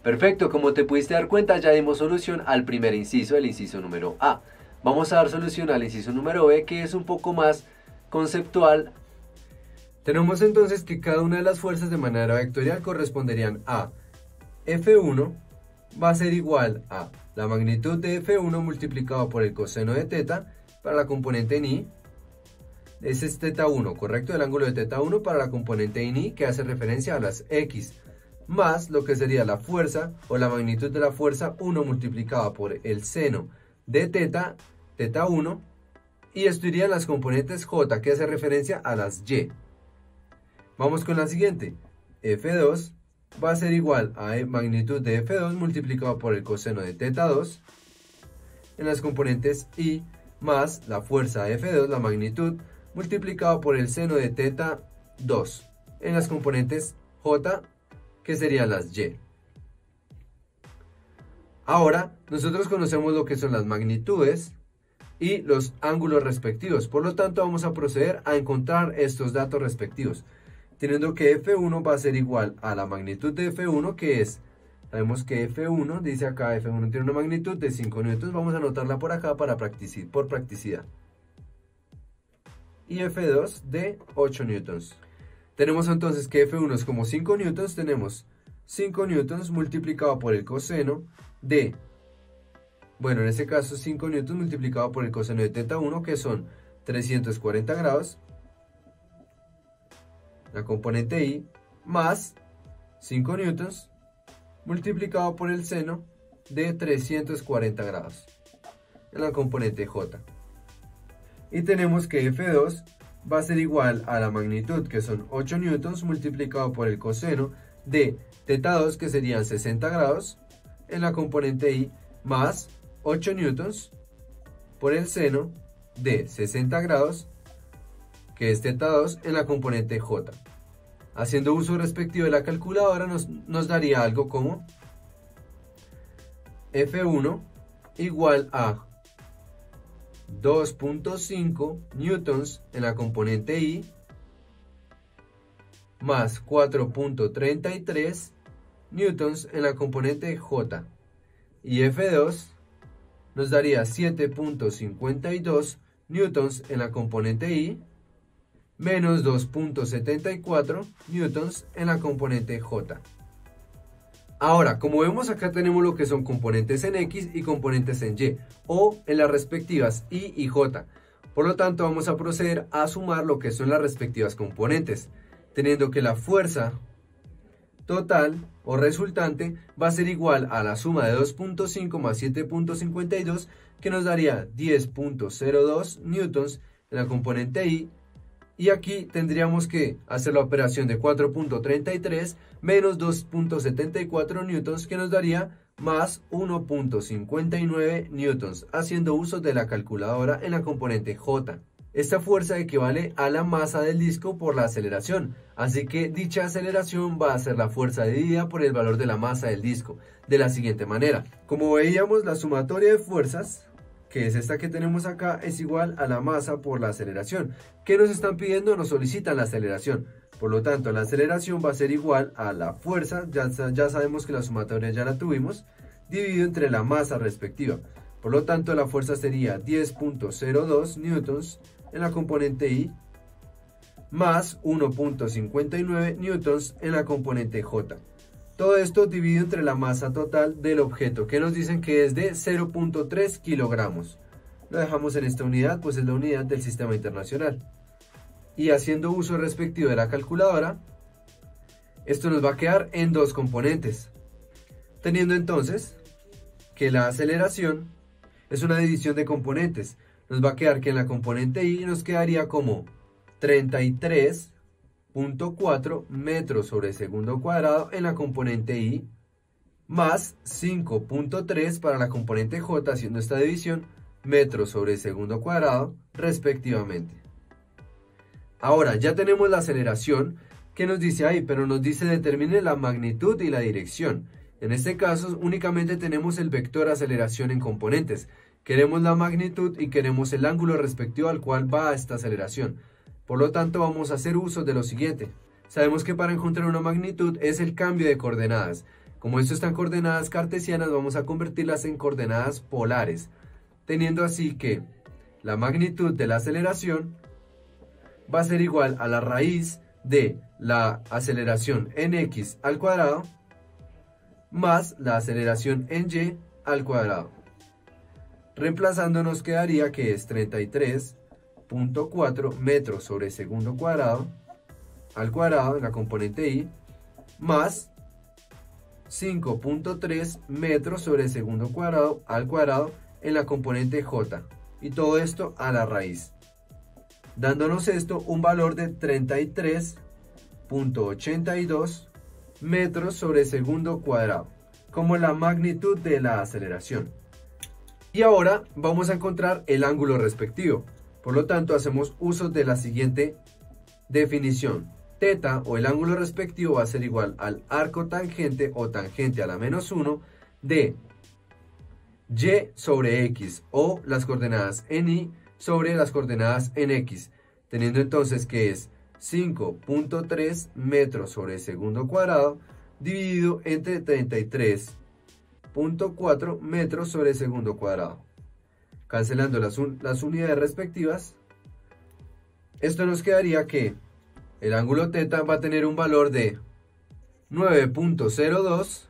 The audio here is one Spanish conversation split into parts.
Perfecto, como te pudiste dar cuenta, ya dimos solución al primer inciso, el inciso número A. Vamos a dar solución al inciso número B, que es un poco más conceptual. Tenemos entonces que cada una de las fuerzas de manera vectorial corresponderían a F1 va a ser igual a la magnitud de F1 multiplicado por el coseno de teta para la componente en I. Ese es teta 1, ¿correcto? El ángulo de teta 1 para la componente en I que hace referencia a las X, más lo que sería la fuerza o la magnitud de la fuerza 1 multiplicada por el seno de teta, teta 1, y esto iría en las componentes J que hace referencia a las Y. Vamos con la siguiente. F2 va a ser igual a magnitud de F2 multiplicado por el coseno de teta 2 en las componentes I más la fuerza F2, la magnitud, multiplicado por el seno de teta 2 en las componentes J, que serían las Y. Ahora, nosotros conocemos lo que son las magnitudes y los ángulos respectivos. Por lo tanto, vamos a proceder a encontrar estos datos respectivos, teniendo que F1 va a ser igual a la magnitud de F1, que es, sabemos que F1, dice acá, F1 tiene una magnitud de 5 newtons, vamos a anotarla por acá por practicidad. Y F2 de 8 newtons. Tenemos entonces que F1 es como 5 newtons, tenemos 5 newtons multiplicado por el coseno de, bueno, en este caso 5 newtons multiplicado por el coseno de teta 1, que son 340 grados, la componente I, más 5 newtons multiplicado por el seno de 340 grados en la componente J. Y tenemos que F2 va a ser igual a la magnitud, que son 8 newtons multiplicado por el coseno de teta 2, que serían 60 grados en la componente I, más 8 newtons por el seno de 60 grados, que es teta 2 en la componente J. Haciendo uso respectivo de la calculadora nos daría algo como F1 igual a 2.5 newtons en la componente I más 4.33 newtons en la componente J, y F2 nos daría 7.52 newtons en la componente I menos 2.74 newtons en la componente J. Ahora, como vemos acá tenemos lo que son componentes en X y componentes en Y, o en las respectivas I y J. Por lo tanto, vamos a proceder a sumar lo que son las respectivas componentes, teniendo que la fuerza total o resultante va a ser igual a la suma de 2.5 más 7.52, que nos daría 10.02 newtons en la componente I. Y aquí tendríamos que hacer la operación de 4.33 menos 2.74 newtons, que nos daría más 1.59 newtons, haciendo uso de la calculadora en la componente J. Esta fuerza equivale a la masa del disco por la aceleración, así que dicha aceleración va a ser la fuerza dividida por el valor de la masa del disco, de la siguiente manera. Como veíamos, la sumatoria de fuerzas, que es esta que tenemos acá, es igual a la masa por la aceleración. ¿Qué nos están pidiendo? Nos solicitan la aceleración. Por lo tanto, la aceleración va a ser igual a la fuerza, ya sabemos que la sumatoria ya la tuvimos, dividido entre la masa respectiva. Por lo tanto, la fuerza sería 10.02 newtons en la componente I, más 1.59 newtons en la componente J. Todo esto dividido entre la masa total del objeto, que nos dicen que es de 0.3 kilogramos. Lo dejamos en esta unidad, pues es la unidad del sistema internacional. Y haciendo uso respectivo de la calculadora, esto nos va a quedar en dos componentes. Teniendo entonces que la aceleración es una división de componentes, nos va a quedar que en la componente I nos quedaría como 33.4 metros sobre segundo cuadrado en la componente I, más 5.3 para la componente J, haciendo esta división, metros sobre segundo cuadrado respectivamente. Ahora ya tenemos la aceleración, que nos dice ahí, pero nos dice determine la magnitud y la dirección. En este caso únicamente tenemos el vector aceleración en componentes. Queremos la magnitud y queremos el ángulo respectivo al cual va esta aceleración. Por lo tanto, vamos a hacer uso de lo siguiente. Sabemos que para encontrar una magnitud es el cambio de coordenadas. Como esto está en coordenadas cartesianas, vamos a convertirlas en coordenadas polares, teniendo así que la magnitud de la aceleración va a ser igual a la raíz de la aceleración en x al cuadrado más la aceleración en y al cuadrado. Reemplazando nos quedaría que es 33.4 metros sobre segundo cuadrado al cuadrado en la componente y más 5.3 metros sobre segundo cuadrado al cuadrado en la componente j, y todo esto a la raíz, dándonos esto un valor de 33.82 metros sobre segundo cuadrado, como la magnitud de la aceleración. Y ahora vamos a encontrar el ángulo respectivo. Por lo tanto, hacemos uso de la siguiente definición. Θ, o el ángulo respectivo, va a ser igual al arco tangente o tangente a la menos 1 de y sobre x, o las coordenadas en y sobre las coordenadas en x, teniendo entonces que es 5.3 metros sobre segundo cuadrado dividido entre 33.4 metros sobre segundo cuadrado. Cancelando las unidades respectivas, esto nos quedaría que el ángulo θ va a tener un valor de 9.02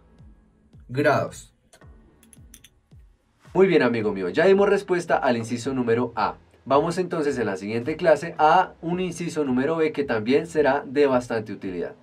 grados. Muy bien, amigo mío, ya dimos respuesta al inciso número A. Vamos entonces en la siguiente clase a un inciso número B que también será de bastante utilidad.